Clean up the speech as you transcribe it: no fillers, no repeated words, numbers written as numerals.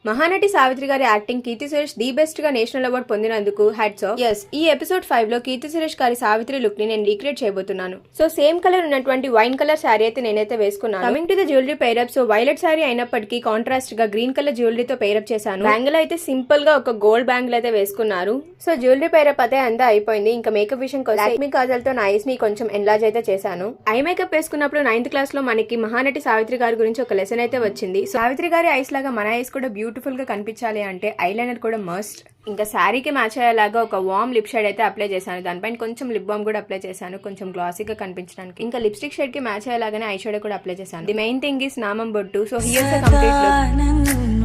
మహానటి సావిత్రి గారి acting Keerthy Suresh the best గా national award పొందినందుకు హ్యాట్స్ ఆఫ్. ఎస్, ఈ ఎపిసోడ్ 5 లో కీర్తి సురేష్ గారి సావిత్రి లుక్ ని నేను రీక్రియేట్ చేయబోతున్నాను. సో సేమ్ కలర్ ఉన్నటువంటి వైన్ కలర్ శారీ అయితే నేనైతే వేసుకున్నాను. Coming to the jewellery pair up, so violet sari అయినప్పటికీ కాంట్రాస్ట్ గా గ్రీన్ కలర్ జ్యువెలరీతో పేరప్ చేశాను. బ్యాంగిల్ అయితే సింపుల్ గా ఒక గోల్డ్ బ్యాంగిల్ అయితే వేసుకున్నారు. సో జ్యువెలరీ పేరప్ అయితే అంతా అయిపోయింది. ఇంకా మేకప్ విషయంకి వస్తే లాక్మీ కాజల్ తో నా ఐస్ ని కొంచెం ఎన్లార్జ్ అయితే చేశాను. ఐ మేకప్ వేసుకున్నప్పుడు 9th క్లాస్ లో మనకి మహానటి సావిత్రి గారి గురించి ఒక లెసన్ అయితే వచ్చింది. సో సావిత్రి గారి ఐస్ లాగా మన ఐస్ కూడా బ్యూటిఫుల్ గా కనిపించాలి అంటే ఐలైనర్ కూడా మస్ట్. ఇంకా శారీకి మ్యాచ్ అయ్యేలాగా ఒక వార్మ్ లిప్ షేడ్ అయితే అప్లై చేశాను. దానిపైన కొంచెం లిప్ బామ్ కూడా అప్లై చేశాను, కొంచెం గ్లాసీగా కనిపించడానికి. ఇంకా లిప్స్టిక్ షేడ్ కి మ్యాచ్ అయ్యేలాగానే ఐ షేడ్ కూడా అప్లై చేశాను. ది మెయిన్ థింగ్ ఈస్ నామం బొట్టు. So here's the complete look.